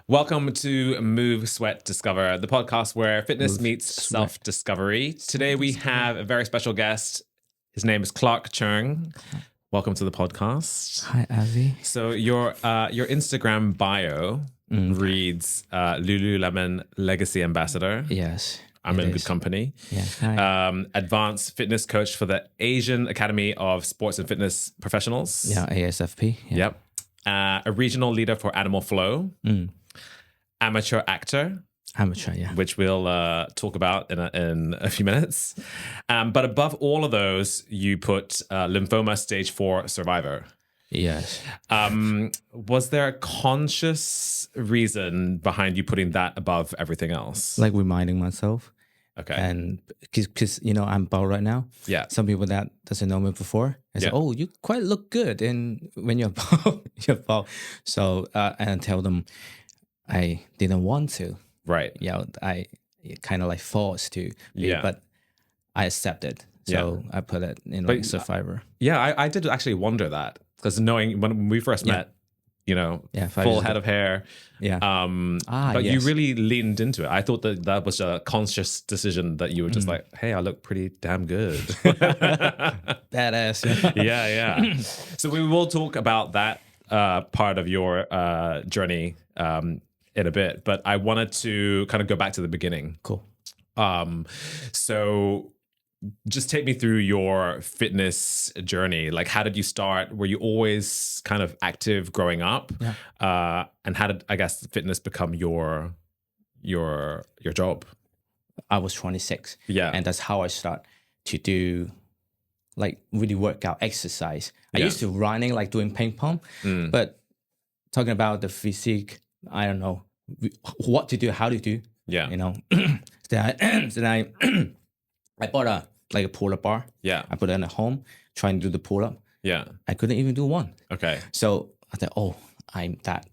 Welcome to Move, Sweat, Discover, the podcast where fitness Move, meets sweat. self-discovery. Today we have a very special guest. His name is Clark Cheung. Welcome to the podcast. Hi, Avi. So your Instagram bio reads Lululemon Legacy Ambassador. Yes. I'm it in is. good company. Yeah. Hi. Advanced fitness coach for the Asian Academy of Sports and Fitness Professionals. Yeah, ASFP. Yeah. Yep. A regional leader for Animal Flow. Amateur actor, Amateur, yeah. which we'll talk about in a few minutes. But above all of those, you put lymphoma stage 4 survivor. Yes. Was there a conscious reason behind you putting that above everything else? Like reminding myself. Okay. And because, I'm bald right now. Yeah. Some people that doesn't know me before, I say, Yeah. oh, you quite look good. And when you're bald, you're bald. So, and I tell them I didn't want to. Right. Yeah. I kind of like forced to be, Yeah. but I accepted. So I put it in But- like survivor. Yeah, I did actually wonder that because knowing when we first met, Yeah, 5 full years head ago. of hair. Yeah. But you yes. really leaned into it. I thought that was a conscious decision that you were just like, hey, I look pretty damn good. Badass. yeah. So we will talk about that part of your journey in a bit, but I wanted to kind of go back to the beginning. Cool. So just take me through your fitness journey. Like, how did you start? Were you always kind of active growing up? Yeah. And how did, I guess, fitness become your job? I was 26. Yeah. And that's how I start to do like really workout exercise. I Yeah. used to running, like doing ping pong, but talking about the physique, I don't know what to do, how to do, Yeah. Then I bought a pull-up bar. Yeah. I put it at home, trying to do the pull-up. Yeah. I couldn't even do one. Okay. So I thought, oh, I'm that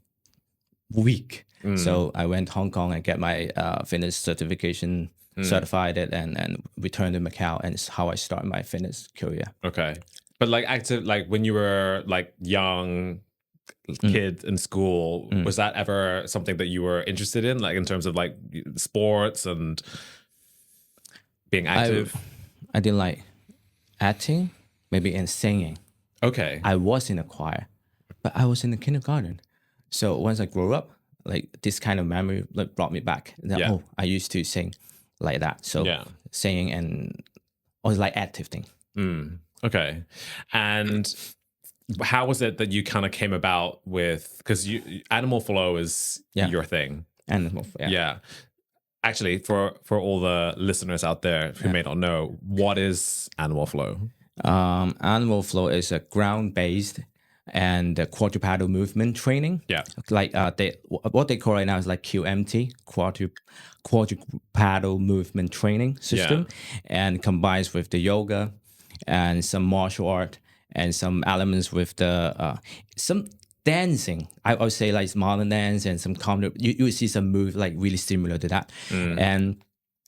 weak. So I went to Hong Kong and get my fitness certification, certified it, and returned to Macau. And it's how I started my fitness career. Okay. But like active, like when you were like young kid in school, was that ever something that you were interested in, like in terms of like sports and being active? I did like acting, maybe and singing. Okay. I was in a choir, but I was in the kindergarten. So once I grew up, like this kind of memory like, brought me back. That, Yeah. oh, I used to sing like that. So Yeah. singing and was like active thing. Okay. And how was it that you kind of came about with, because Animal Flow is Yeah. your thing. And Yeah. Actually, for all the listeners out there who may not know, what is Animal Flow? Animal Flow is a ground-based and quadrupedal movement training. Yeah. Like what they call right now is like QMT, quadrupedal movement training system, and combines with the yoga and some martial art and some elements with the some dancing. I would say like modern dance and some comedy. You will see some move like really similar to that. And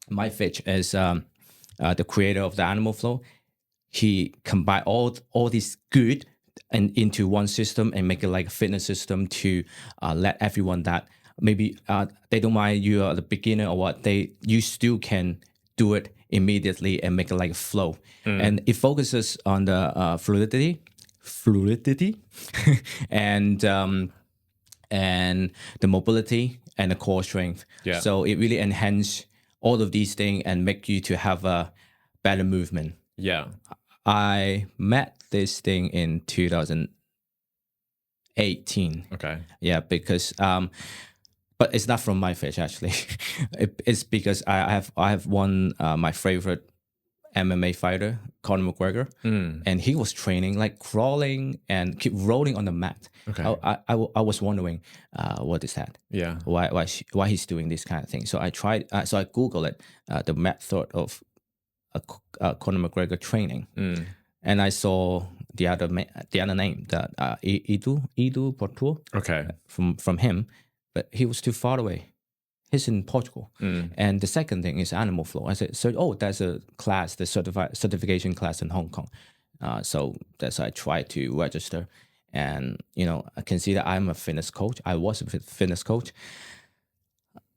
Mike Fitch is the creator of the Animal Flow. He combined all these good and into one system and make it like a fitness system to let everyone that maybe they don't mind you are the beginner or what, you still can do it immediately and make it like a flow. And it focuses on the fluidity and the mobility and the core strength. Yeah. So it really enhance all of these things and make you to have a better movement. Yeah. I met this thing in 2018. Okay. Yeah, because but it's not from my fish actually. It's because I have one my favorite MMA fighter, Conor McGregor, and he was training like crawling and keep rolling on the mat. Okay. I was wondering what is that? Yeah. Why he's doing this kind of thing? So I tried. So I Googled it, the method of Conor McGregor training, and I saw the other name that Edu Porto Okay. from him, but he was too far away. He's in Portugal. And the second thing is Animal Flow. I said, so there's a class, the certification class in Hong Kong. So that's I tried to register, and I consider I'm a fitness coach. I was a fitness coach.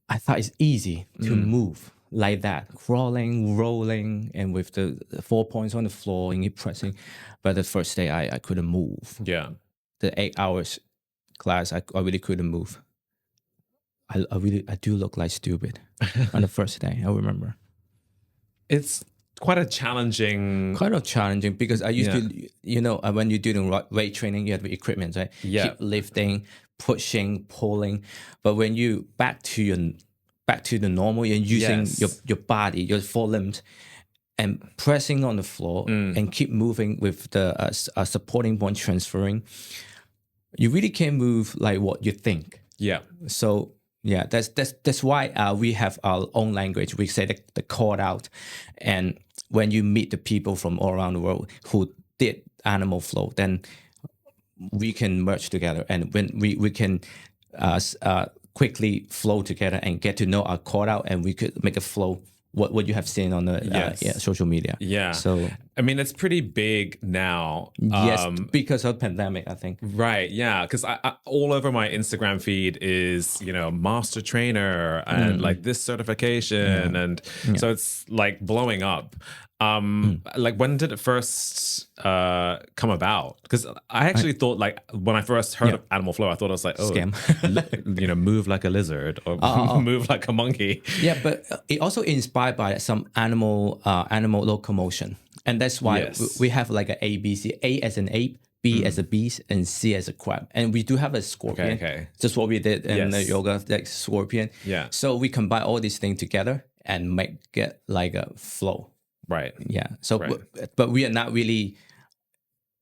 I thought it's easy to move like that, crawling, rolling, and with the 4 points on the floor and keep pressing. But the first day I couldn't move. Yeah. The 8 hours class, I really couldn't move. I do look like stupid on the first day. I remember. It's quite a challenging. Quite challenging because I used to, when you're doing weight training, you have the equipment, right? Yeah. Keep lifting, pushing, pulling. But when you back to the normal, you're using your body, your four limbs, and pressing on the floor and keep moving with the supporting point transferring. You really can't move like what you think. Yeah. So yeah, that's why we have our own language. We say the call out, and when you meet the people from all around the world who did animal flow, then we can merge together, and when we can quickly flow together and get to know our call out, and we could make a flow. What you have seen on the social media. Yeah. So I mean, it's pretty big now. Yes, because of pandemic, I think. Right. Yeah. Because I all over my Instagram feed is, master trainer and like this certification. And so it's like blowing up. Like when did it first come about? Because I actually thought like when I first heard of animal flow, I thought it was like, Scam. move like a lizard or move like a monkey. Yeah, but it also inspired by some animal locomotion. And that's why we have like an A, B, C. A as an ape, B as a beast, and C as a crab. And we do have a scorpion. Okay. Just what we did in the yoga, like scorpion. Yeah. So we combine all these things together and get like a flow. Right. Yeah. So, but we are not really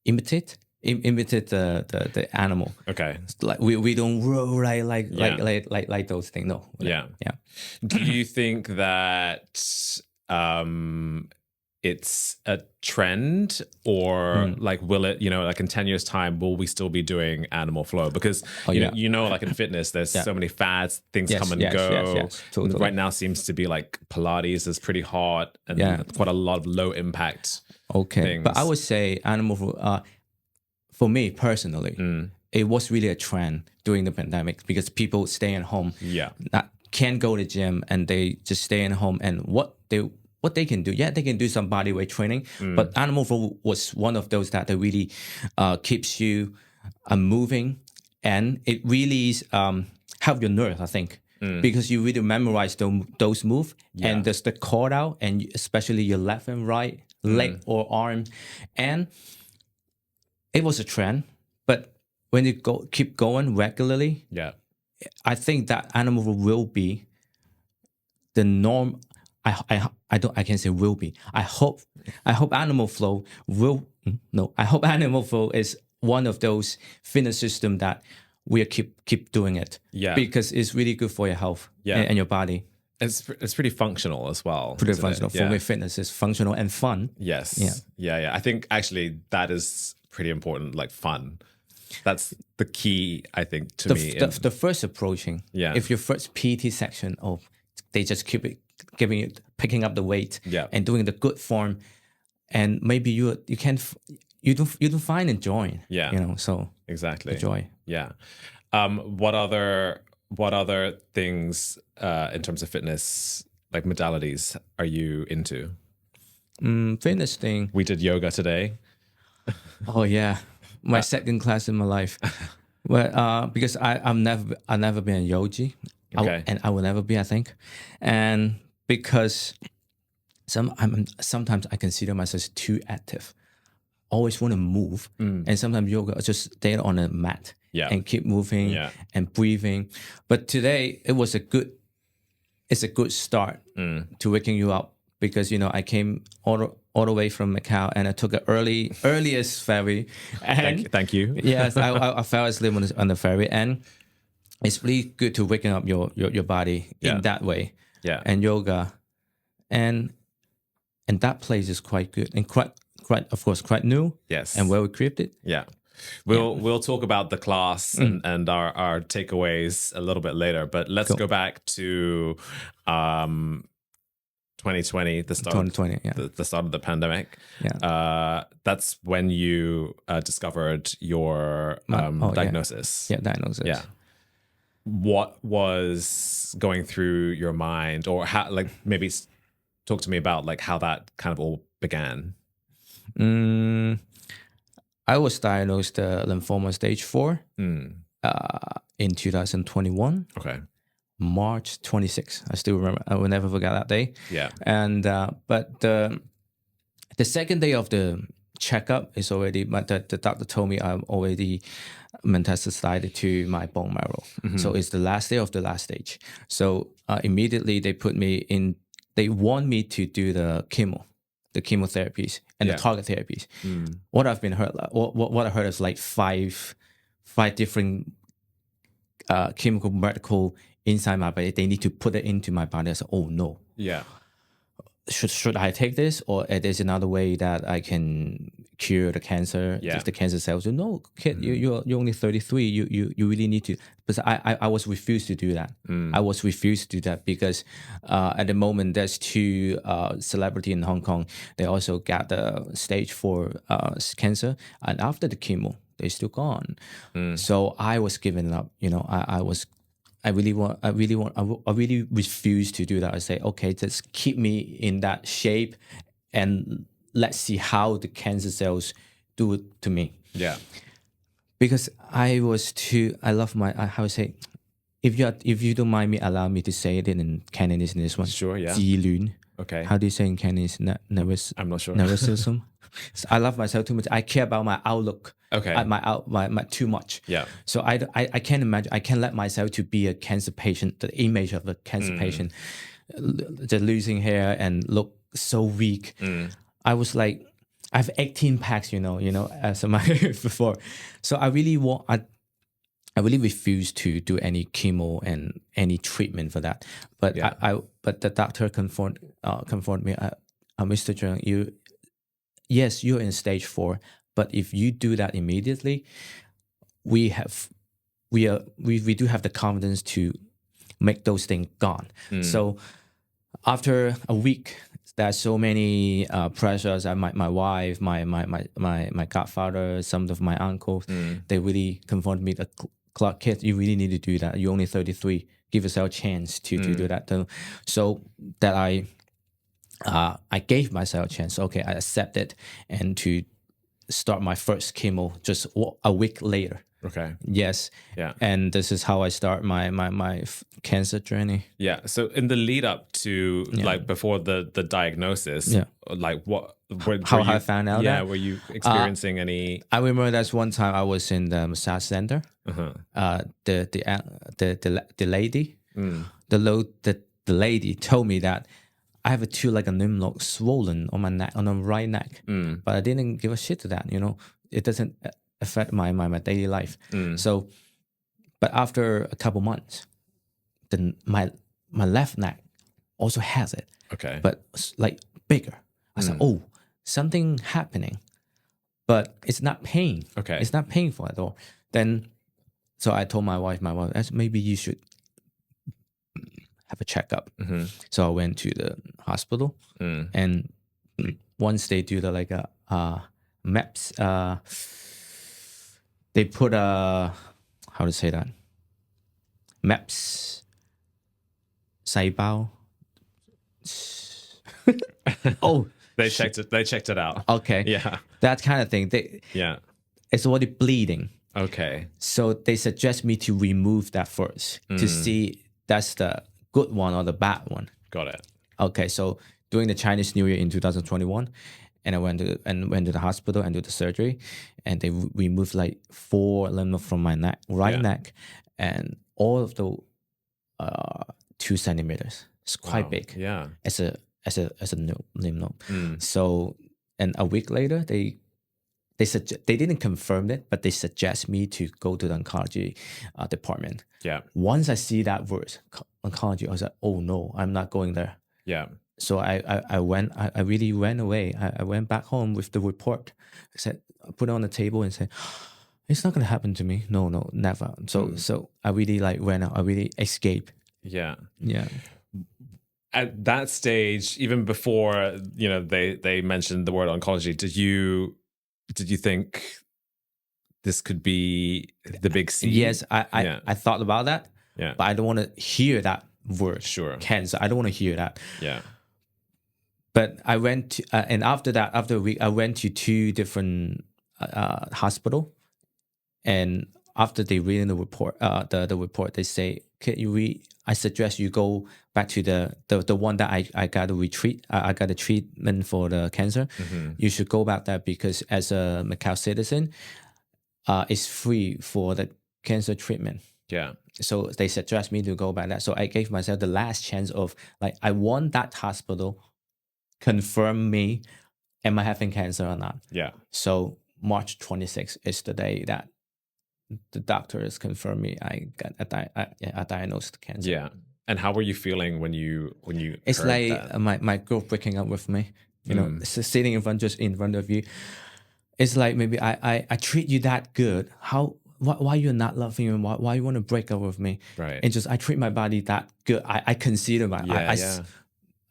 imitate the animal. Okay. Like we don't roll like those things. No. Yeah. Yeah. Do you think that it's a trend, or like will it, like in 10 years time, will we still be doing animal flow? Because like in fitness, there's so many fads, things come and go. Yes, totally. Right now seems to be like Pilates is pretty hot and quite a lot of low impact things. But I would say animal flow, for me personally, it was really a trend during the pandemic because people stay at home, can't go to the gym, and they just stay at home, and what they can do, they can do some body weight training, but animal flow was one of those that really keeps you moving, and it really is help your nerve, I think, because you really memorize those moves, and there's the call out, and especially your left and right leg or arm, and it was a trend. But when you keep going regularly, I think that animal flow will be the norm. I can say will be. I hope animal flow will I hope animal flow is one of those fitness system that we keep doing it. Yeah. Because it's really good for your health and your body. It's pretty functional as well. Pretty functional. For me, fitness is functional and fun. Yes. Yeah. I think actually that is pretty important, like fun. That's the key, I think, to me. The first approaching. Yeah. If your first PT section, they just keep it picking up the weight and doing the good form, and maybe you don't find enjoying. So exactly the joy. What other things in terms of fitness, like modalities, are you into? Fitness thing, we did yoga today. My second class in my life. Well, because I've never been a yogi. And I will never be, I think. And because sometimes I consider myself too active. Always want to move. And sometimes yoga, just stay on a mat and keep moving and breathing. But today, it's a good start to waking you up, because, I came all the way from Macau, and I took an earliest ferry. And thank you. Yes, I fell asleep on the ferry, and it's really good to waken up your body in that way. Yeah. And yoga, and that place is quite good and quite of course quite new. Yes. And well equipped. Yeah. We'll talk about the class and our takeaways a little bit later, but let's go back to 2020, the start 2020, yeah. the start of the pandemic. Yeah. That's when you discovered your diagnosis. Yeah, diagnosis. Yeah. What was going through your mind, or how, like, maybe talk to me about like how that kind of all began. I was diagnosed lymphoma stage 4 in 2021. Okay. March 26th. I still remember. I will never forget that day. Yeah. And but the second day of the checkup is already, but the doctor told me I'm already metastasized to my bone marrow. So it's the last day of the last stage. So immediately they put me in. They want me to do the chemotherapies and the target therapies. What I've been heard, what I heard is like five different chemical medical inside my body. They need to put it into my body. I said, oh no. Yeah. Should I take this, or there's another way that I can cure the cancer? Yeah. If the cancer cells, no, kid, you're only 33. You really need to. Because I was refused to do that. I was refused to do that because at the moment there's 2 celebrity in Hong Kong. They also got the stage 4 cancer, and after the chemo, they're still gone. So I was giving up. I really refuse to do that. I say, okay, just keep me in that shape and let's see how the cancer cells do it to me. Yeah. Because I love my, I would say, if you don't mind me, allow me to say it in Cantonese in this one. Sure, yeah. 自戀. Okay. How do you say in Cantonese? Nervous. I'm not sure. Nervous system. So I love myself too much. I care about my outlook. Okay. My too much. Yeah. So I can't imagine. I can't let myself to be a cancer patient. The image of a cancer patient, the losing hair and look so weak. I was like, I have 18 packs. As my before. So I really refuse to do any chemo and any treatment for that. But but the doctor confirmed me. Mr. Cheung, yes, you're in stage 4, but if you do that immediately, we do have the confidence to make those things gone. So after a week, there's so many pressures. My wife, my godfather, some of my uncles, they really confronted me that, Clark, kid, you really need to do that. You're only 33. Give yourself a chance to do that. So that I gave myself a chance. Okay, I accepted and to start my first chemo just a week later. Okay. Yes. Yeah. And this is how I start my cancer journey. Yeah. So in the lead up to like before the diagnosis, like how I found out. Yeah. Were you experiencing any? I remember that's one time I was in the massage center. The lady, the lady told me that I have two like a lymph node swollen on my neck, on the right neck, but I didn't give a shit to that. It doesn't affect my daily life. So, but after a couple months, then my left neck also has it. Okay. But like bigger. I said, oh, something happening, but it's not pain. Okay. It's not painful at all. Then, so I told my wife, maybe you should have a checkup. So I went to the hospital, and once they do the like a maps, they put how to say that, maps 細胞. Oh, they checked it out. Okay. Yeah. That kind of thing. It's already bleeding. Okay. So they suggest me to remove that first to see that's the good one or the bad one. Got it. Okay. So during the Chinese New Year in 2021, and I went to the hospital and do the surgery, and they removed like 4 lymph nodes from my neck, neck, and all of the 2 centimeters. It's quite big. Yeah. As a lymph node. So, and a week later, they didn't confirm it, but they suggest me to go to the oncology department. Yeah. Once I see that word oncology, I was like, oh no, I'm not going there. Yeah. So I really went away. I went back home with the report. I said, I put it on the table and said, it's not gonna happen to me. No, never. So I really like went out. I really escaped. Yeah. Yeah. at that stage, even before they mentioned the word oncology, did you think this could be the big C? Yes, I thought about that. Yeah. But I don't want to hear that word. Sure. Cancer. I don't want to hear that. Yeah. But I went to, and after that, after a week, I went to 2 different hospital, and after they read the report, the report, they say, "Can you I suggest you go back to the one that I got a retreat. I got a treatment for the cancer. You should go back there because as a Macau citizen, it's free for the cancer treatment." Yeah. So they suggest me to go back there. So I gave myself the last chance of like I want that hospital confirm me am I having cancer or not. Yeah. So March 26th is the day that the doctor has confirmed me I got a diagnosed cancer. Yeah. And how were you feeling when you It's heard like that? my girl breaking up with me, sitting in front of you. It's like maybe I treat you that good. Why you're not loving me? Why you want to break up with me? Right. And just I treat my body that good. I consider my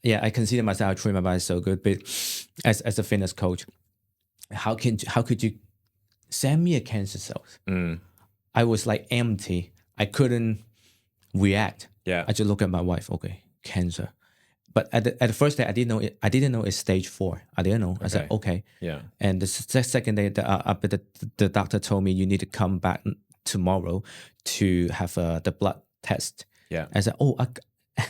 I consider myself I treat my body so good. But as a fitness coach, how could you send me a cancer cells? I was like empty. I couldn't react. Yeah. I just look at my wife. Okay, cancer. But at the first day, I didn't know it. I didn't know it's stage 4. I didn't know. I said okay. Yeah. And the second day, the doctor told me you need to come back tomorrow to have the blood test. Yeah. I said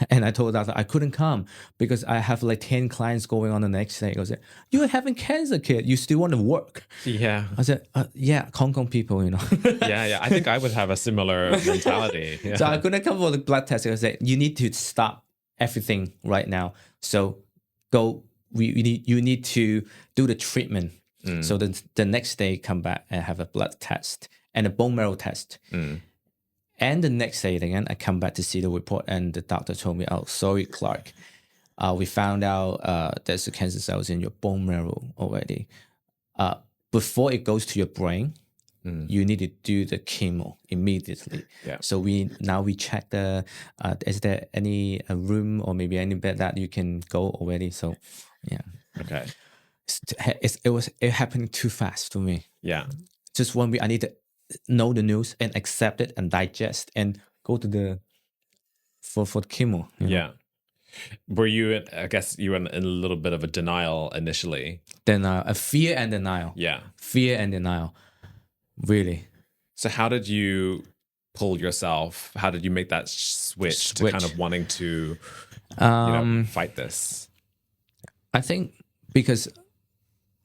and I told the doctor I couldn't come because I have like 10 clients going on the next day. I said, "You're having cancer, kid. You still want to work?" Yeah. I said, "Yeah, Hong Kong people, Yeah. I think I would have a similar mentality. Yeah. So I couldn't come for the blood test. I said, "You need to stop everything right now. So go. You need to do the treatment." So the next day, come back and have a blood test and a bone marrow test. And the next day again, I come back to see the report, and the doctor told me, "Oh, sorry, Clark. We found out there's a cancer cells in your bone marrow already. Before it goes to your brain, you need to do the chemo immediately." Yeah. So we check is there any room or maybe any bed that you can go already? So, yeah. Okay. It happened too fast for me. Yeah. Just 1 week, I need to know the news and accept it and digest and go to for the chemo. Yeah. Were you? I guess you were in a little bit of a denial initially. Denial, fear and denial. Yeah. Fear and denial. Really. So how did you pull yourself? How did you make that switch to kind of wanting to, fight this? I think because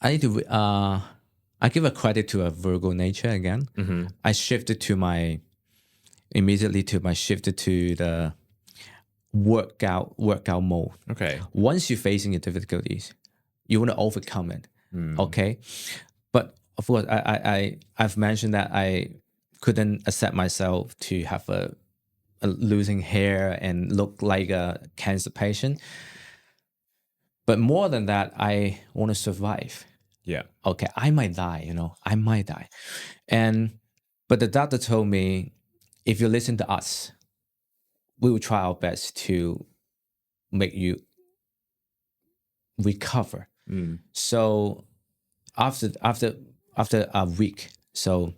I need to. I give a credit to a Virgo nature again. I shifted to immediately to the workout mode. Okay. Once you're facing your difficulties, you want to overcome it. Okay. But of course, I've mentioned that I couldn't accept myself to have a losing hair and look like a cancer patient. But more than that, I want to survive. Yeah. Okay, I might die, I might die. But the doctor told me, if you listen to us, we will try our best to make you recover. So after a week, so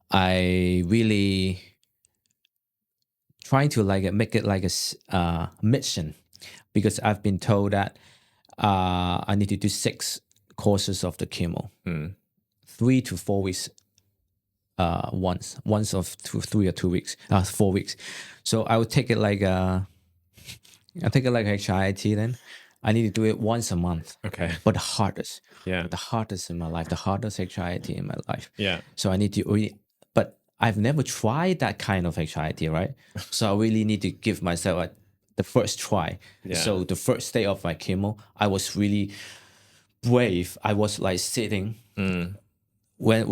I really trying to make it like a mission, because I've been told that I need to do 6 courses of the chemo, 3 to 4 weeks, once of 3 or 2 weeks, 4 weeks. So I would take it like HIIT. Then I need to do it once a month. Okay. But the hardest in my life, the hardest HIIT in my life. Yeah. So I need to but I've never tried that kind of HIIT, right? So I really need to give myself the first try. Yeah. So the first day of my chemo, I was really brave. I was like sitting when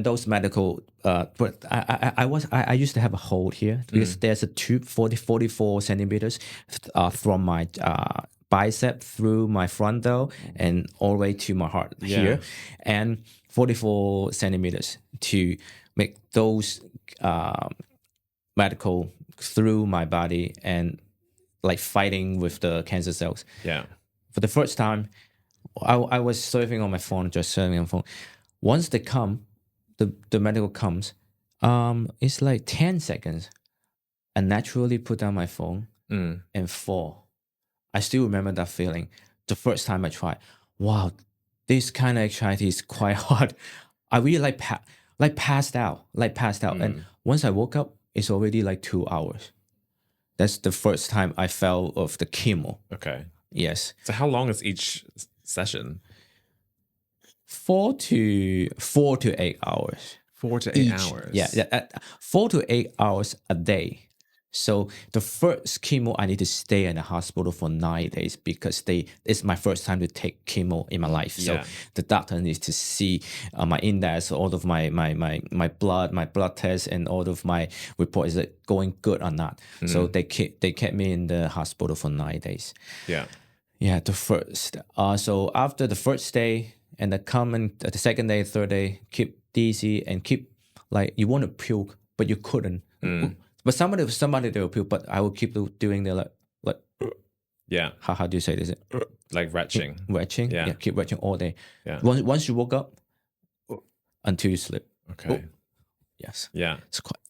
those medical but I used to have a hold here because there's a tube 44 centimeters from my bicep through my frontal and all the way to my heart here, and 44 centimeters to make those medical through my body and like fighting with the cancer cells. Yeah. For the first time, I was surfing on my phone, just surfing on my phone. Once they come, the medical comes, it's like 10 seconds. I naturally put down my phone and fall. I still remember that feeling. The first time I tried, wow, this kind of anxiety is quite hard. I really passed out. And once I woke up, it's already like 2 hours. That's the first time I felt of the chemo. Okay. Yes. So how long is each session? 4 to 8 hours. 4 to 8 each. hours. Yeah, 4 to 8 hours a day. So the first chemo, I need to stay in the hospital for 9 days because it's my first time to take chemo in my life. So the doctor needs to see my index, all of my blood tests, and all of my report is it going good or not. So they kept me in the hospital for 9 days. Yeah, the first. So after the first day and the second day, third day, keep dizzy and keep like you want to puke but you couldn't. But somebody they will puke, but I will keep doing the like how do you say this? Like retching. Retching. Yeah, keep retching all day. Yeah. Once you woke up until you sleep. Okay. Yes. Yeah.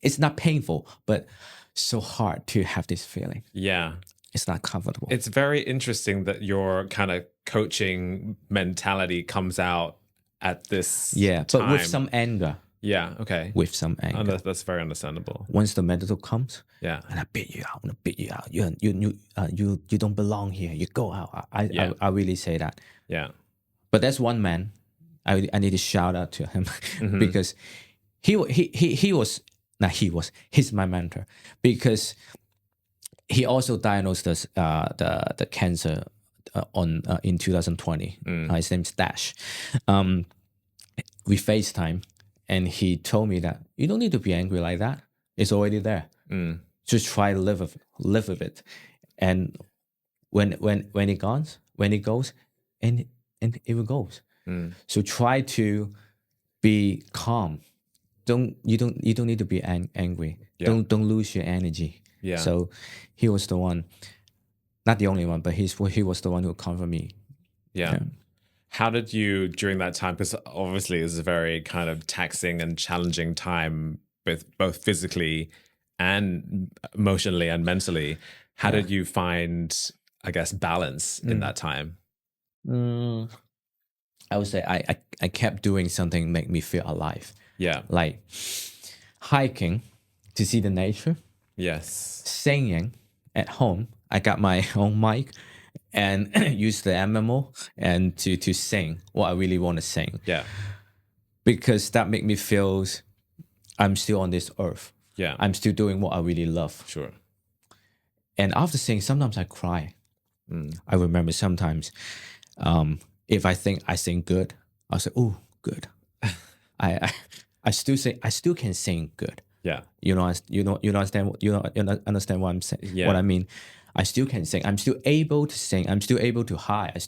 It's not painful, but so hard to have this feeling. Yeah. It's not comfortable. It's very interesting that your kind of coaching mentality comes out at this time. But with some anger. Yeah, okay. With some anger. That's very understandable. Once the medical comes, and I beat you out. I'm gonna beat you out. You don't belong here. You go out. I really say that. Yeah. But that's one man. I need to shout out to him because he's my mentor because he also diagnosed us the cancer in 2020. His name's Dash. We FaceTime. And he told me that you don't need to be angry like that. It's already there. Just try to live with it. And when it goes, and it will goes. So try to be calm. You don't need to be angry. Yeah. Don't lose your energy. Yeah. So he was the one, not the only one, but he was the one who comforted me. Yeah. How did you, during that time, because obviously it's a very kind of taxing and challenging time, both physically and emotionally and mentally, how did you find, I guess, balance in that time? I would say I kept doing something make me feel alive. Yeah. Like hiking to see the nature. Yes. Singing at home. I got my own mic. And use the MMO and to sing what I really want to sing. Yeah. Because that make me feel I'm still on this earth. Yeah. I'm still doing what I really love. Sure. And after singing, sometimes I cry. I remember sometimes if I think I sing good, I'll say, "Oh, good." I still can sing good. Yeah. You understand what I'm saying. Yeah. What I mean. I still can sing. I'm still able to sing. I'm still able to hide. I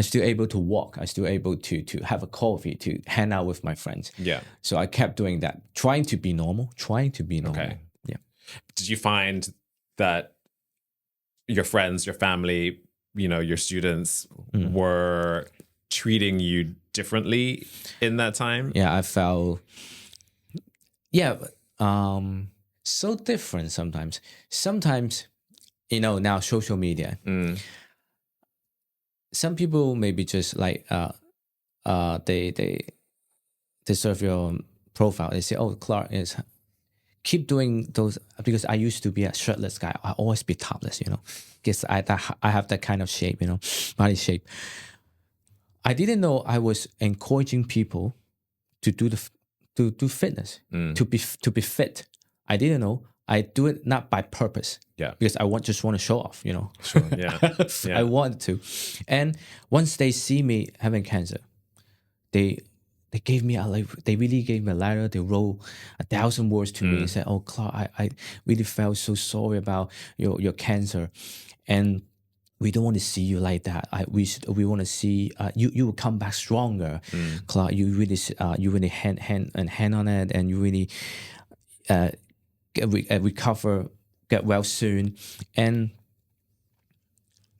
still able to walk. I still able to have a coffee, to hang out with my friends. Yeah. So I kept doing that, trying to be normal. Okay. Yeah. Did you find that your friends, your family, your students were treating you differently in that time? Yeah, I felt. Yeah, so different sometimes. Sometimes. Now social media. Some people maybe just like they serve your profile. They say, "Oh, Clark is keep doing those," because I used to be a shirtless guy. I always be topless, Guess I have that kind of shape, body shape. I didn't know I was encouraging people to do fitness, to be fit. I didn't know. I do it not by purpose. Yeah. Because I just want to show off, Sure. Yeah. I wanted to. And once they see me having cancer, they gave me they really gave me a letter. They wrote 1,000 words to me and said, "Oh, Clark, I really felt so sorry about your cancer. And we don't want to see you like that. We want to see you will come back stronger. Clark, you really hand on it, and you really recover, get well soon." And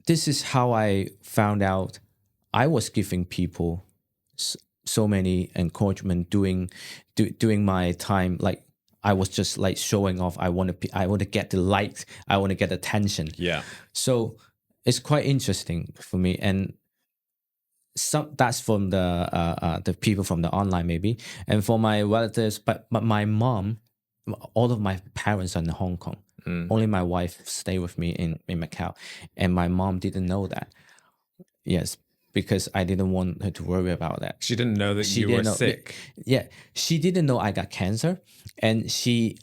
this is how I found out I was giving people so many encouragement doing my time. Like I was just like showing off. I want to get the likes. I want to get attention. Yeah. So it's quite interesting for me, and that's from the people from the online maybe, and for my relatives. But my mom, all of my parents are in Hong Kong. Only my wife stay with me in Macau, and my mom didn't know that. Yes, because I didn't want her to worry about that. She didn't know that you were sick. Yeah, she didn't know I got cancer, and she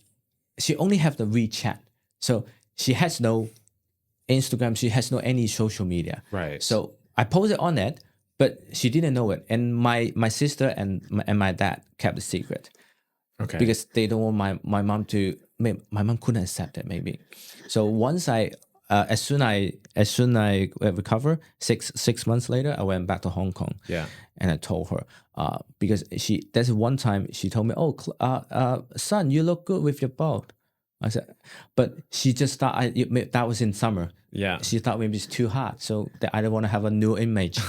only have the WeChat, so she has no Instagram. She has no any social media. Right. So I posted on it, but she didn't know it, and my sister and my dad kept the secret. Okay. Because they don't want my mom to. My mom couldn't accept it maybe. So once as soon I recover, 6 months later, I went back to Hong Kong. Yeah. And I told her because there's one time she told me, "Oh, son, you look good with your bald." I said, but she just thought that was in summer. Yeah. She thought maybe it's too hot, so that I don't want to have a new image.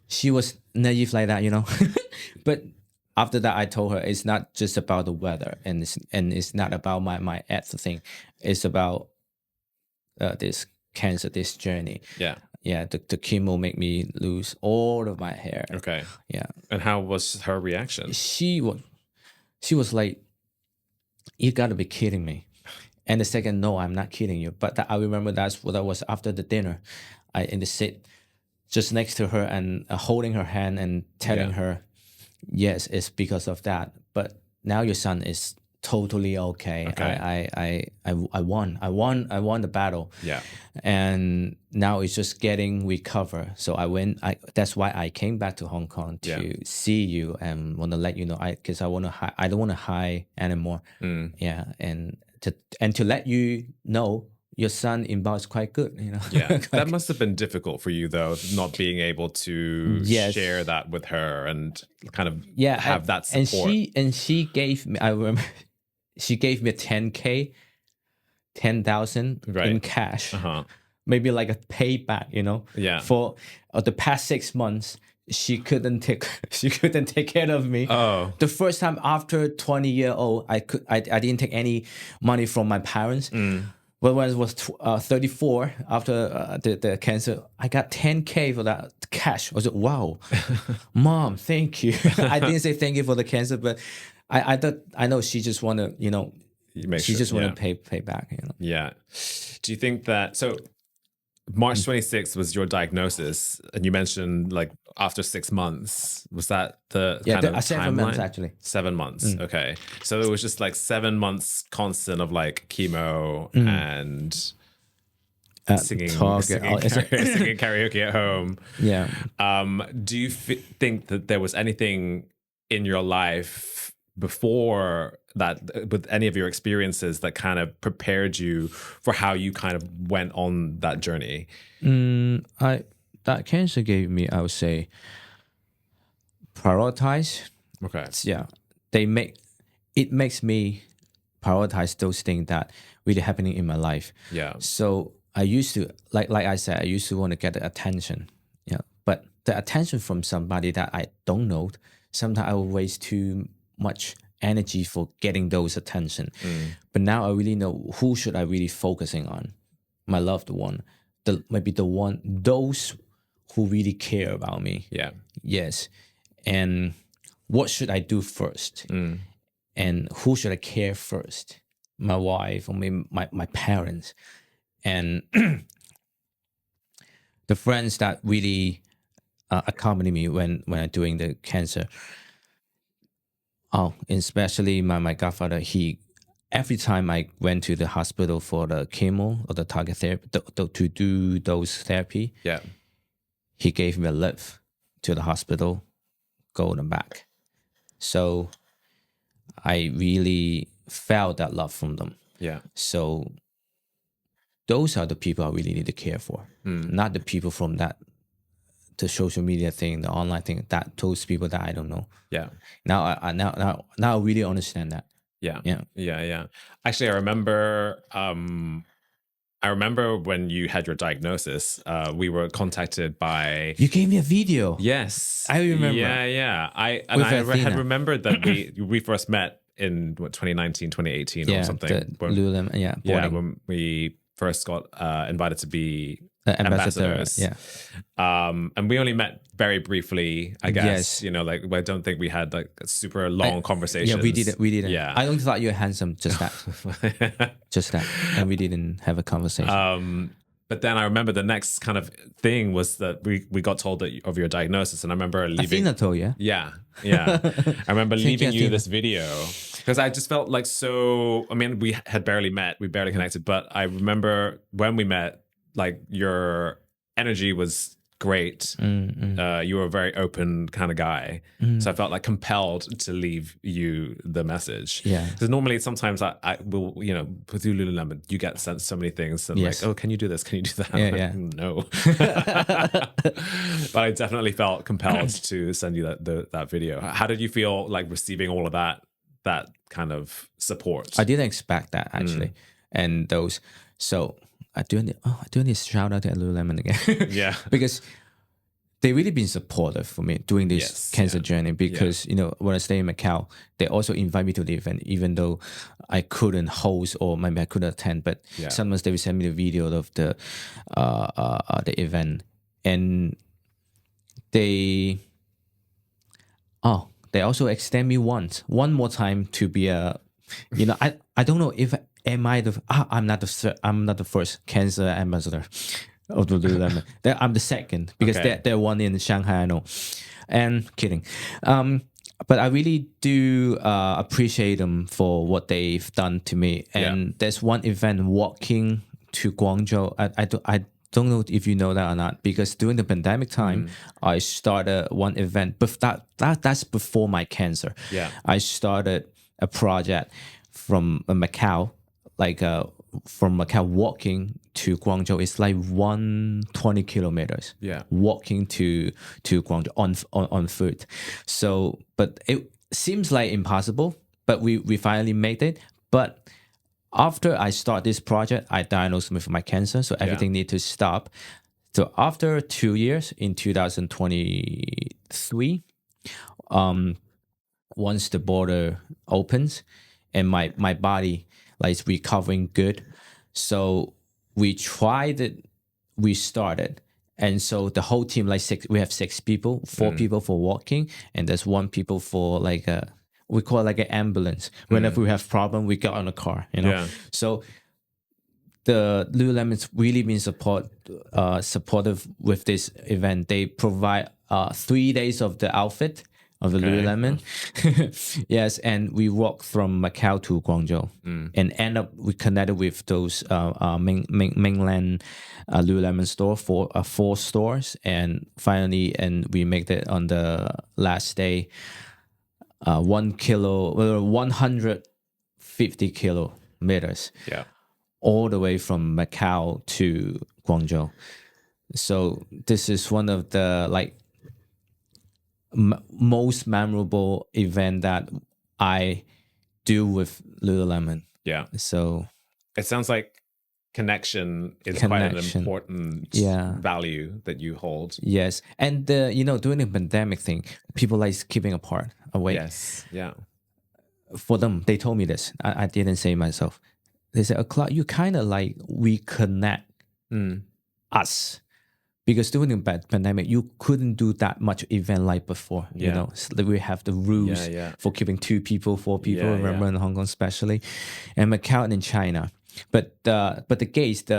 She was naive like that, But after that, I told her it's not just about the weather, and it's not about my thing. It's about this cancer, this journey. Yeah. Yeah, the chemo make me lose all of my hair. Okay. Yeah. And how was her reaction? She was like, "You got to be kidding me." And the second, "No, I'm not kidding you." But I remember that was after the dinner. I in the seat just next to her and holding her hand and telling her, "Yes, it's because of that. But now your son is totally okay. I won the battle." Yeah. And now it's just getting recover. So that's why I came back to Hong Kong to see you and want to let you know, because I don't want to hide anymore. Yeah. And to let you know your son in Bao is quite good, Yeah. That must have been difficult for you though, not being able to share that with her and kind of have that support. And she gave me, I remember she gave me 10,000 in cash. Maybe like a payback, Yeah. For the past 6 months, she couldn't take care of me. Oh. The first time after 20-year-old, I didn't take any money from my parents. But when I was 34, after the cancer, I got 10K for that cash. I was like, wow, Mom, thank you. I didn't say thank you for the cancer, but I know she just want to, she just want to pay back. Yeah. Do you think that, so March 26th was your diagnosis, and you mentioned like after 6 months, was that the kind of 7 months actually. 7 months. Okay. So it was just like 7 months constant of like chemo and singing karaoke at home. Yeah. Do you think that there was anything in your life before that, with any of your experiences, that kind of prepared you for how you kind of went on that journey? That cancer gave me, I would say, prioritize. Okay. Yeah. It makes me prioritize those things that really happening in my life. Yeah. So I used to, like I said, I used to want to get the attention. Yeah. But the attention from somebody that I don't know, sometimes I will waste too much energy for getting those attention. But now I really know who should I really focusing on. My loved one, those who really care about me. Yeah. Yes. And what should I do first? And who should I care first? My wife or maybe my parents. And the friends that really accompany me when I'm doing the cancer. Oh, especially my godfather, every time I went to the hospital for the chemo or the target therapy, to do those therapy, he gave me a lift to the hospital, go and back. So I really felt that love from them. Yeah. So those are the people I really need to care for, not the people from the social media thing, the online thing, those people that I don't know. Yeah. Now I really understand that. Yeah. Actually, I remember I remember when you had your diagnosis, we were contacted by. You gave me a video. Yes, I remember. Yeah. I With had remembered that we first met in 2019, 2018 or something. Lululemon, Yeah, when we first got invited to be ambassadors. Yeah. And we only met very briefly, I guess. Yes. You know, like I don't think we had like a super long conversation. Yeah, we didn't. Yeah. I don't thought you were handsome, just that. Just that. And we didn't have a conversation. But then I remember the next kind of thing was that we got told of your diagnosis, and I remember leaving. Athena told you. Yeah. I remember leaving you this video because I just felt like so. I mean, we had barely met, we barely connected, but I remember when we met, like your energy was great. You were a very open kind of guy, so I felt like compelled to leave you the message. Yeah, because normally sometimes I will, you know, with Lululemon, you get sent so many things and like, oh, can you do this? Can you do that? Yeah. No. But I definitely felt compelled to send you that video. How did you feel like receiving all of that kind of support? I didn't expect that actually, and those so. I do need to shout out to Lululemon again. Yeah. Because they really been supportive for me during this cancer journey because, you know, when I stay in Macau, they also invite me to the event, even though I couldn't host or maybe I couldn't attend, but sometimes they would send me the video of the event. And they also extend me one more time to be a, you know, I don't know if I'm not the first cancer ambassador of the Lululemon. I'm the second because they're one in Shanghai, I know. And kidding. But I really do appreciate them for what they've done to me. And there's one event walking to Guangzhou. I don't know if you know that or not, because during the pandemic time, I started one event, but that's before my cancer. Yeah. I started a project from Macau, like from Macau walking to Guangzhou. It's like 120 kilometers. Yeah. Walking to Guangzhou on foot. So, but it seems like impossible, but we finally made it. But after I start this project, I diagnosed with my cancer, so everything need to stop. So after 2 years in 2023, once the border opens and my body like is recovering good, so we tried it, we started. And so the whole team, like we have 6 people, 4 people for walking, and there's 1 people for like we call it like an ambulance. Whenever we have problem, we get on a car, you know. Yeah. So the Lululemon's really been supportive with this event. They provide 3 days of the outfit of the Lululemon. Yes, and we walked from Macau to Guangzhou and we connected with those mainland Lululemon store for 4 stores, and finally, and we made it on the last day, 150 kilometers. Yeah. All the way from Macau to Guangzhou. So this is one of the like most memorable event that I do with Lululemon. Yeah. So it sounds like connection is quite an important value that you hold. Yes. And you know, during the pandemic thing, people like keeping apart, away. Yes. Yeah. For them, they told me this. I didn't say myself. They said, Clark, you kind of like reconnect us. Because during the pandemic, you couldn't do that much event like before. You know, so we have the rules for keeping 2 people, 4 people. Remember in Hong Kong, especially, and Macau and in China. But the case, we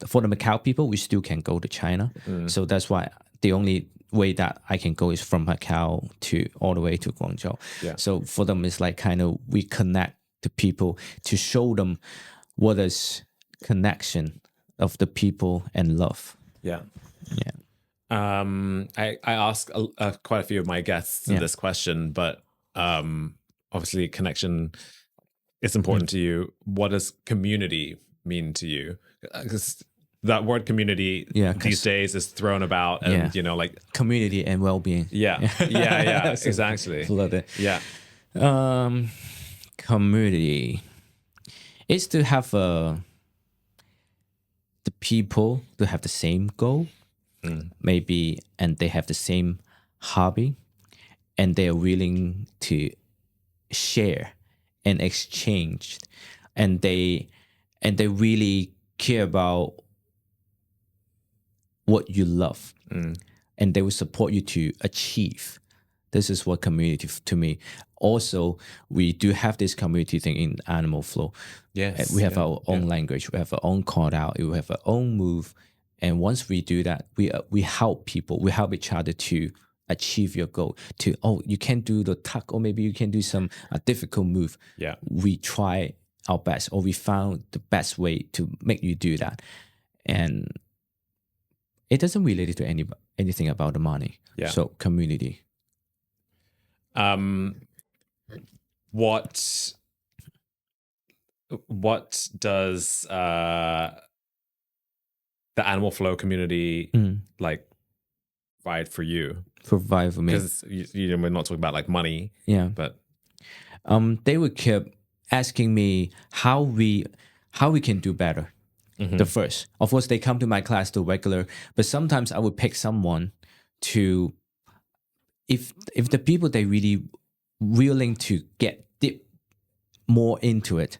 for the Macau people, we still can go to China. So that's why the only way that I can go is from Macau to all the way to Guangzhou. Yeah. So for them, it's like kind of we connect to people to show them what is connection of the people and love. Yeah. I ask quite a few of my guests this question, but obviously connection is important to you. What does community mean to you? Because that word community these days is thrown about, and you know, like community and well-being. Exactly. Love it. Yeah. Community is to have a people to have the same goal, maybe, and they have the same hobby, and they're willing to share and exchange, and they really care about what you love, and they will support you to achieve. This is what community to me. Also, we do have this community thing in Animal Flow. Yes, We have our own language. We have our own call out. We have our own move. And once we do that, we help people. We help each other to achieve your goal. To, oh, you can do the tuck, or maybe you can do some difficult move. Yeah. We try our best, or we found the best way to make you do that. And it doesn't relate to anything about the money. Yeah. So community. What does the Animal Flow community like provide for you? Provide for me, because we're not talking about like money. Yeah, but they would keep asking me how we can do better. The first, of course, they come to my class to regular, but sometimes I would pick someone to, if the people they really willing to get deep more into it,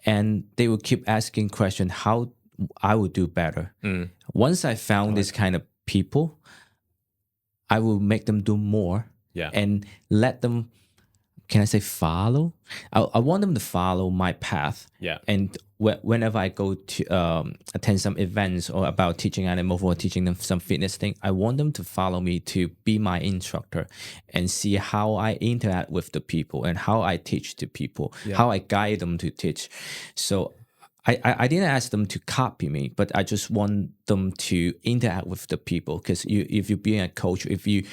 and they will keep asking questions how I would do better. Once I found this kind of people, I will make them do more, and let them, can I say, follow? I want them to follow my path. And whenever I go to attend some events or about teaching animal or teaching them some fitness thing, I want them to follow me to be my instructor and see how I interact with the people and how I teach the people, how I guide them to teach. So I didn't ask them to copy me, but I just want them to interact with the people. Because if you're being a coach, if you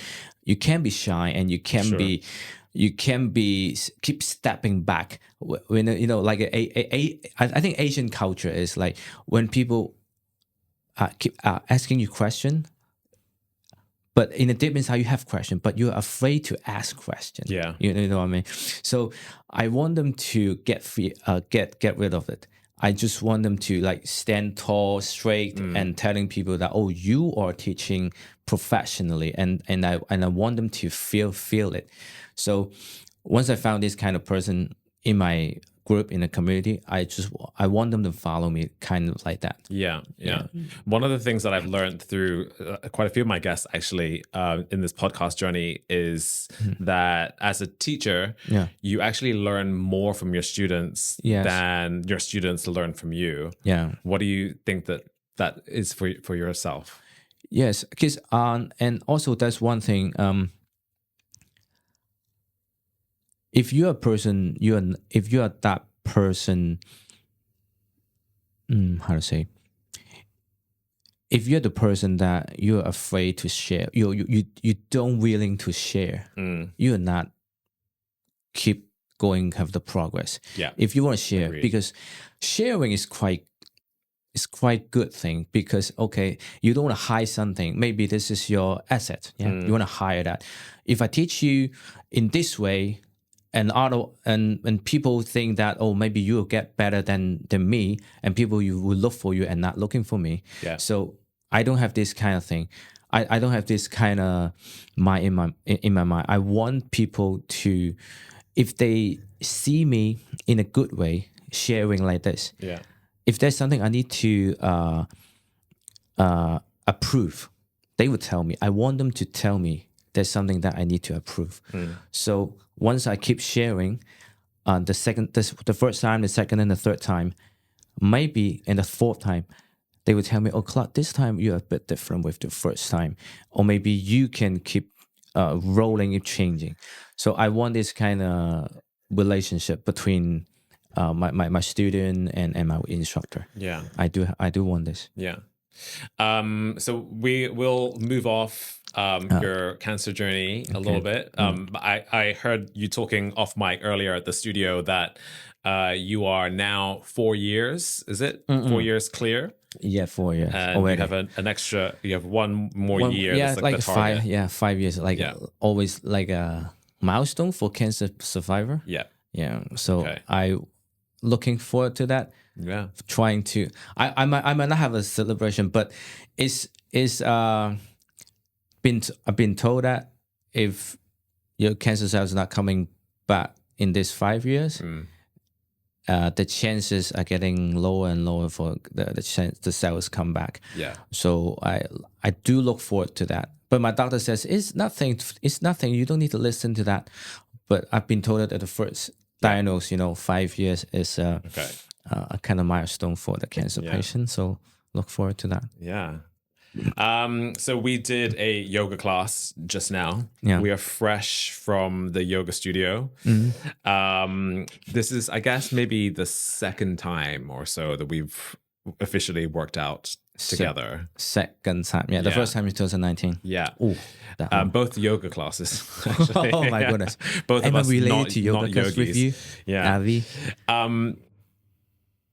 can be shy and you can be, keep stepping back when like I think Asian culture is like when people keep asking you question, but in a deep inside you have question, but you're afraid to ask question. You know what I mean? So I want them to get rid of it. I just want them to like stand tall, straight, and telling people that, oh, you are teaching professionally, and I want them to feel it. So once I found this kind of person in my group, in the community, I want them to follow me kind of like that. Yeah. One of the things that I've learned through quite a few of my guests actually in this podcast journey is that as a teacher, you actually learn more from your students than your students learn from you. What do you think that is for yourself? Yes, because and also that's one thing. If you're a person, if you are that person, how to say? If you're the person that you're afraid to share, you don't willing to share, you're not keep going, have the progress. If you want to share, because sharing is quite good thing, because okay, you don't want to hide something. Maybe this is your asset. You want to hire that. If I teach you in this way, and people think that, oh, maybe you'll get better than me, and people you will look for you and not looking for me. So I don't have this kind of thing. I don't have this kind of mind in my mind. I want people to, if they see me in a good way, sharing like this. If there's something I need to approve, they would tell me. I want them to tell me there's something that I need to approve. So once I keep sharing, the first time, the second, and the third time, maybe in the fourth time, they would tell me, oh, Clark, this time you're a bit different with the first time. Or maybe you can keep rolling and changing. So I want this kind of relationship between my student and my instructor. I do want this. So we will move off your cancer journey a little bit. I heard you talking off mic earlier at the studio that you are now 4 years. Is it 4 years clear? 4 years. And already. you have an extra. You have one more year. Yeah, that's like the target. 5. Yeah, 5 years. Like always, like a milestone for cancer survivor. Yeah. So I looking forward to that. Yeah. Trying to, I might not have a celebration, but I've been told that if your cancer cells are not coming back in this 5 years, the chances are getting lower and lower for the cells come back. Yeah. So I do look forward to that. But my doctor says it's nothing. It's nothing. You don't need to listen to that. But I've been told that the first diagnosis, 5 years is a kind of milestone for the cancer patient. So look forward to that. Yeah. So we did a yoga class just now. Yeah. We are fresh from the yoga studio. This is, I guess, maybe the second time or so that we've officially worked out together. Second time. Yeah. The first time in 2019. Yeah. Ooh, both yoga classes. Actually. Oh my goodness. Both of us related to yoga not class with you. Yeah. Avi.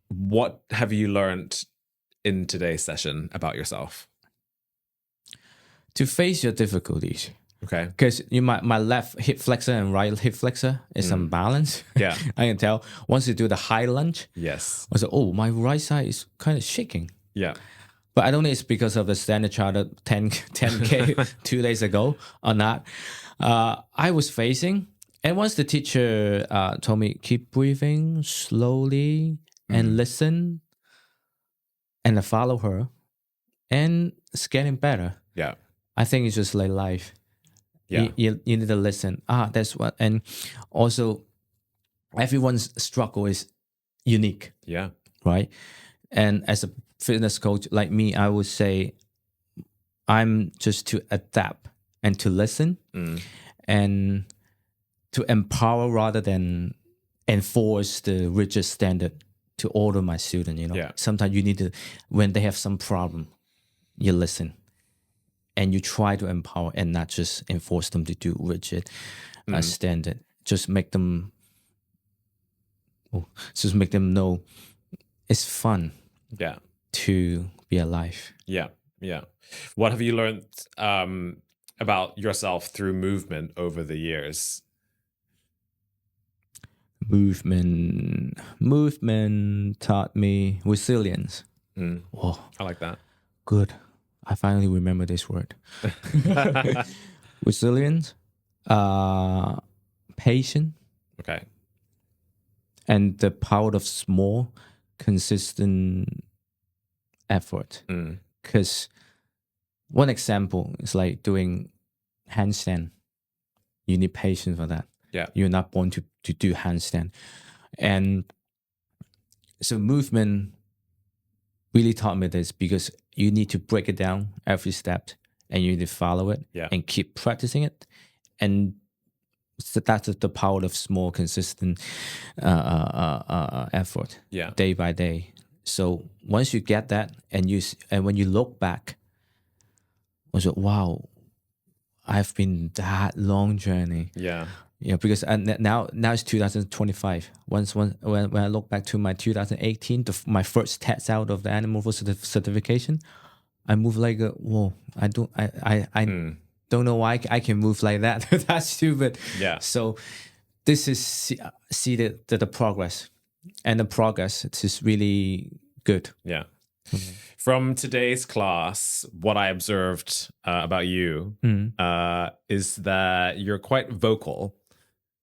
What have you learned in today's session about yourself? To face your difficulties. Okay. Because my left hip flexor and right hip flexor is unbalanced. Yeah. I can tell. Once you do the high lunge, Yes. I said, oh, my right side is kind of shaking. Yeah. But I don't know it's because of the Standard Chartered 10K 2 days ago or not. I was facing, and once the teacher told me, keep breathing slowly and listen, and I follow her, and it's getting better. Yeah. I think it's just like life. Yeah. You need to listen. That's what. And also, everyone's struggle is unique. Yeah. Right. And as a fitness coach like me, I would say I'm just to adapt and to listen and to empower rather than enforce the rigid standard to order my student. Yeah. Sometimes you need to, when they have some problem, you listen. And you try to empower and not just enforce them to do rigid standard. Just make them know it's fun. Yeah. To be alive. Yeah. Yeah. What have you learned about yourself through movement over the years? Movement taught me resilience. Oh, I like that. Good. I finally remember this word. Resilience, patience. Okay. And the power of small, consistent effort. Because one example is like doing handstand. You need patience for that. Yeah. You're not born to do handstand. And so movement really taught me this because you need to break it down every step and you need to follow it and keep practicing it. And so that's the power of small, consistent effort day by day. So once you get that and when you look back, I was like, wow, I've been that long journey. Yeah. Yeah, because now it's 2025. When I look back to my 2018, my first test out of the animal certification, I move like whoa. I don't know why I can move like that. That's stupid. Yeah. So this is see the progress, and the progress is really good. Yeah. From today's class, what I observed about you is that you're quite vocal.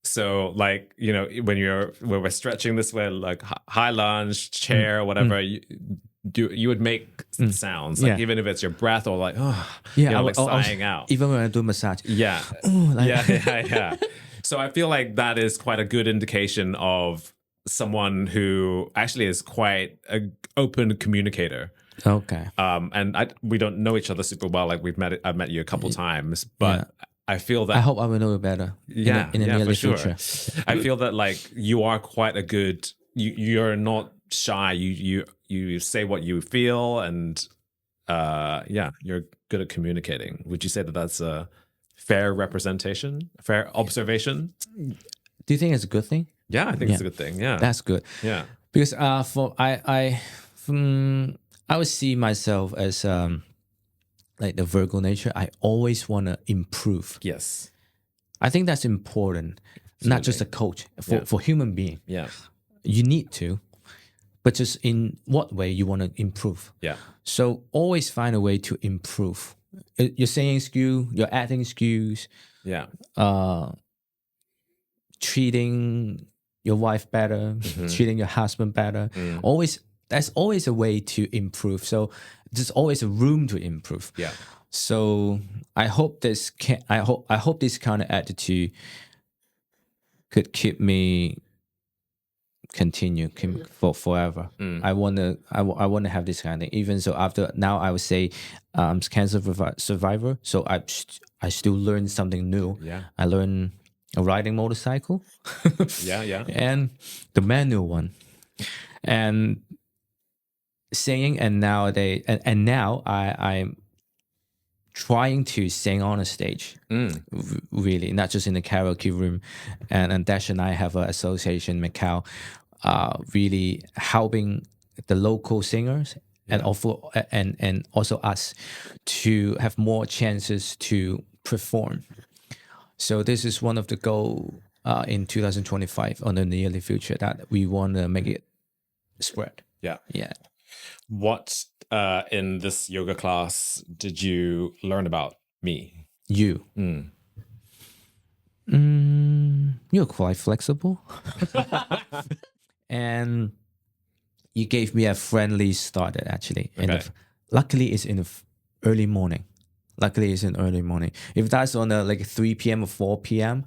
So, like, when we're stretching this way, like high lunge, chair, whatever, you would make sounds, like even if it's your breath or like, sighing out. Even when I do massage. Yeah. Yeah. So I feel like that is quite a good indication of someone who actually is quite an open communicator. Okay. And we don't know each other super well. Like I've met you a couple times, but I feel that I hope I will know you better. In the near future. I feel that like you are quite a good. You're not shy. You say what you feel, and you're good at communicating. Would you say that that's a fair representation, fair observation? Do you think it's a good thing? Yeah, I think it's a good thing. Yeah, that's good. Yeah, because I would see myself as like the Virgo nature. I always want to improve. Yes, I think that's important. Absolutely. Not just a coach for human being. Yeah, you need to, but just in what way you want to improve. Yeah. So always find a way to improve your singing skill, your acting skills, Yeah. treating your wife better, treating your husband better. There's always a way to improve. So there's always a room to improve. Yeah. So I hope this kind of attitude could keep me for forever. I wanna have this kind of thing. Even so, after now, I would say I'm cancer survivor. So I still learn something new. Yeah. I learn riding motorcycle. Yeah. And the manual one, and singing. And nowadays, and now I'm trying to sing on a stage, really, not just in the karaoke room. And Dash and I have an association in Macau, really helping the local singers and also us to have more chances to perform. So this is one of the goals in 2025 on the nearly future, that we want to make it spread. Yeah. Yeah. What in this yoga class did you learn about me? You. You're quite flexible. And you gave me a friendly start, actually. Okay. Luckily, it's in the early morning. If that's on like 3 p.m. or 4 p.m.,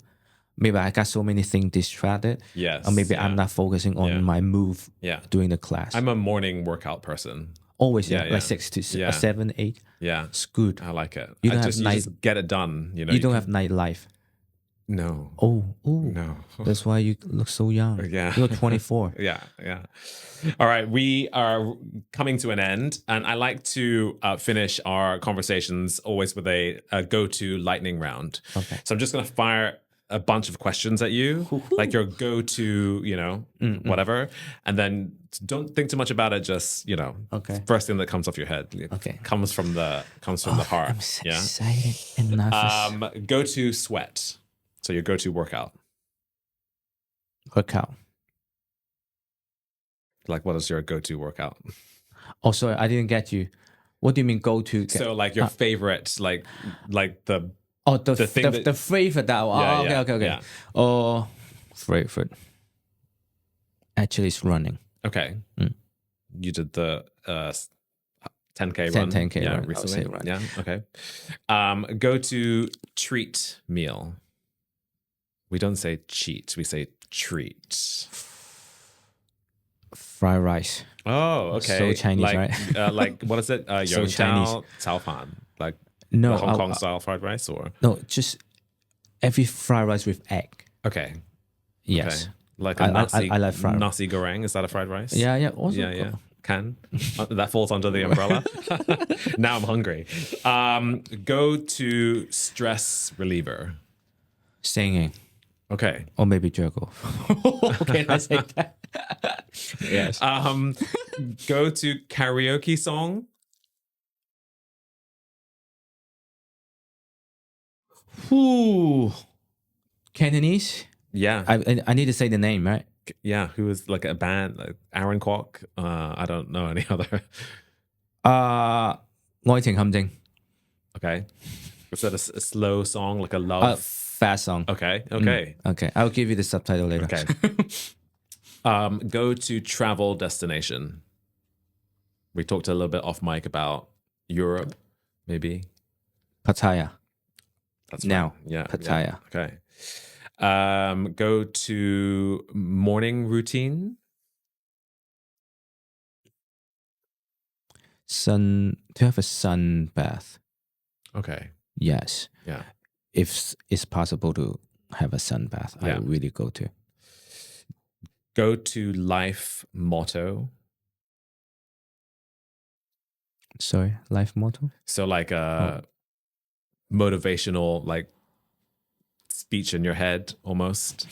maybe I got so many things distracted. Yes. Or maybe I'm not focusing on my move during the class. I'm a morning workout person. Always, like 6 to 7, 8. Yeah. It's good. I like it. You don't you just get it done. You know. You don't have nightlife. No. Oh. No. That's why you look so young. Yeah. You're 24. Yeah. All right. We are coming to an end, and I like to finish our conversations always with a go-to lightning round. Okay. So I'm just going to fire a bunch of questions at you, like your go-to, whatever, and then don't think too much about it. Just first thing that comes off your head. Okay. Comes from the heart. I'm so excited and nervous. Go-to sweat. So your go-to workout. Workout. Like, what is your go-to workout? Oh, sorry, I didn't get you. What do you mean go-to? So, like your favorite, like the. Oh, the favorite that one. Okay. Yeah. Oh, favorite. Actually, it's running. Okay. You did the 10K run. 10K run. Recently. Right. Yeah. Okay. Go to treat meal. We don't say cheat. We say treat. Fried rice. Oh, okay. So Chinese, right? Like what is it? So Chinese. Cao fan. Like no, Hong Kong style fried rice, or no, just every fried rice with egg. Okay. Yes. Okay. Like a I like fried nasi goreng. Is that a fried rice? Yeah. Also, yeah. Can that falls under the umbrella. Now I'm hungry. Go to stress reliever. Singing. Okay. Or maybe jerk off. Can I say that? Yes. Go to karaoke song. Ooh. Cantonese? Yeah. I need to say the name, right? Yeah. Who is like a band? Like Aaron Kwok? I don't know any other. 愛情陷阱. Okay. Is that a slow song, like a love? Fast song. Okay. Okay. I'll give you the subtitle later. Okay. Go to travel destination. We talked a little bit off mic about Europe, maybe. Pattaya. That's now. Right. Yeah. Pattaya. Yeah. Okay. Go to morning routine. To have a sun bath. Okay. Yes. Yeah. If it's possible to have a sun bath, I would really go to. Go to life motto. Sorry, life motto? So like a motivational like speech in your head almost.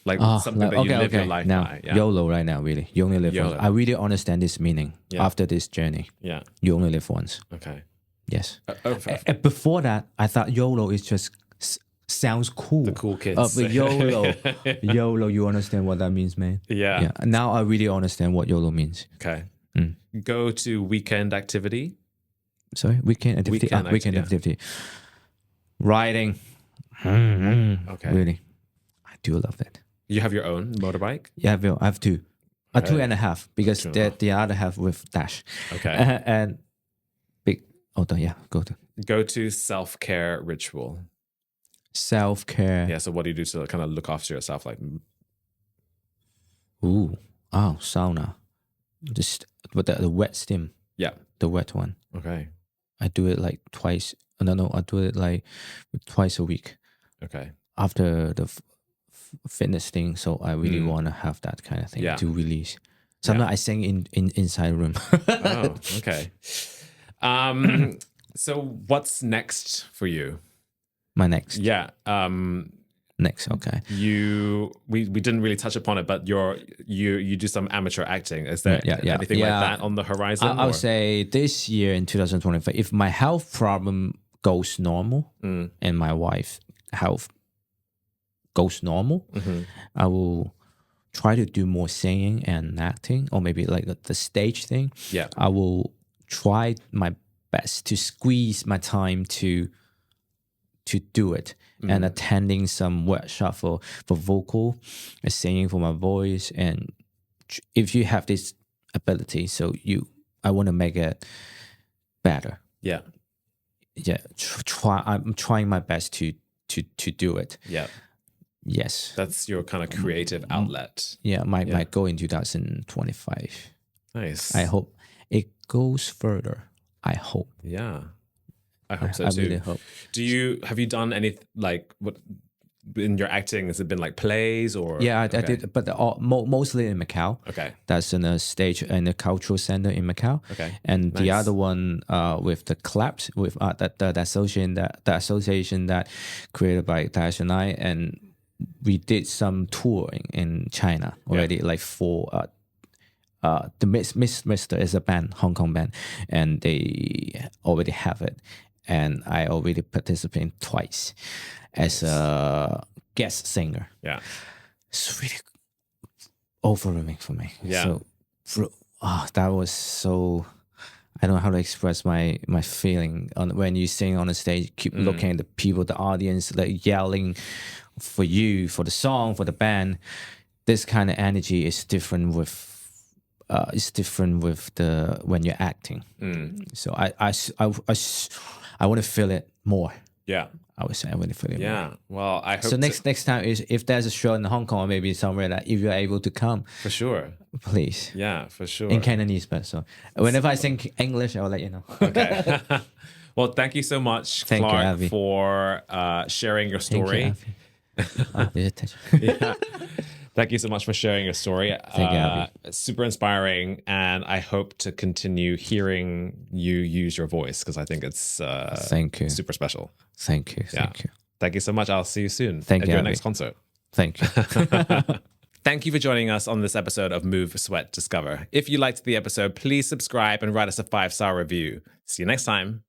Like something that you live your life now, by. Yeah. YOLO right now, really. You only live once. I really understand this meaning after this journey. Yeah. You only live once. Okay. Yes. Before that, I thought YOLO is just sounds cool. The cool kids. But YOLO, YOLO, you understand what that means, man? Yeah. Yeah. Now I really understand what YOLO means. Okay. Go to weekend activity. Sorry, weekend activity. Weekend activity. Riding. Okay. Really, I do love that. You have your own motorbike? Yeah, I have two. Okay. 2.5 because the other half with dash. Okay. And big. Oh, yeah. Go to self-care ritual. Self-care. Yeah. So what do you do to kind of look after yourself? Like, Sauna. Just with the wet steam. Yeah. The wet one. Okay. I do it like twice. No, I do it like twice a week. Okay. After the fitness thing, so I really want to have that kind of thing to release. Sometimes I sing in inside room. Oh, okay. So what's next for you? My next. Yeah. Next, okay. We didn't really touch upon it, but you do some amateur acting. Is there anything like that on the horizon? I would say this year in 2025, if my health problem goes normal and my wife's health goes normal, I will try to do more singing and acting, or maybe like the stage thing. Yeah. I will try my best to squeeze my time to do it, and attending some workshop for vocal and singing for my voice. And if you have this ability, I want to make it better. Yeah. Yeah. I'm trying my best to do it. Yeah. Yes. That's your kind of creative outlet. Yeah. My goal in 2025. Nice. I hope it goes further. I hope. Yeah. I hope so too. I really hope. Have you done any, like, what in your acting? Has it been like plays or? Yeah, I did, but mostly in Macau. Okay. That's in a stage in the cultural center in Macau. Okay. And the other one with the clubs with the association that created by Dash and I, and we did some touring in China already, like for the Mister is a band, Hong Kong band, and they already have it. And I already participated twice as a guest singer. Yeah. It's really overwhelming for me. Yeah. So, that was so, I don't know how to express my feeling when you sing on the stage, keep looking at the people, the audience, like yelling for you, for the song, for the band. This kind of energy is different with when you're acting. So I want to feel it more. Yeah. I would say I want to feel it more. Yeah. Well, I hope so. Next time is if there's a show in Hong Kong or maybe somewhere that if you're able to come. For sure. Please. Yeah, for sure. In Cantonese, but so whenever I sing English, I'll let you know. Okay. Well, thank you so much, Clark, for sharing your story. Yeah. Thank you so much for sharing your story. Thank you, it's super inspiring, and I hope to continue hearing you use your voice because I think it's thank you. Super special. Thank you. Yeah. Thank you. Thank you so much. I'll see you soon at your next concert. Thank you. Thank you for joining us on this episode of Move, Sweat, Discover. If you liked the episode, please subscribe and write us a 5-star review. See you next time.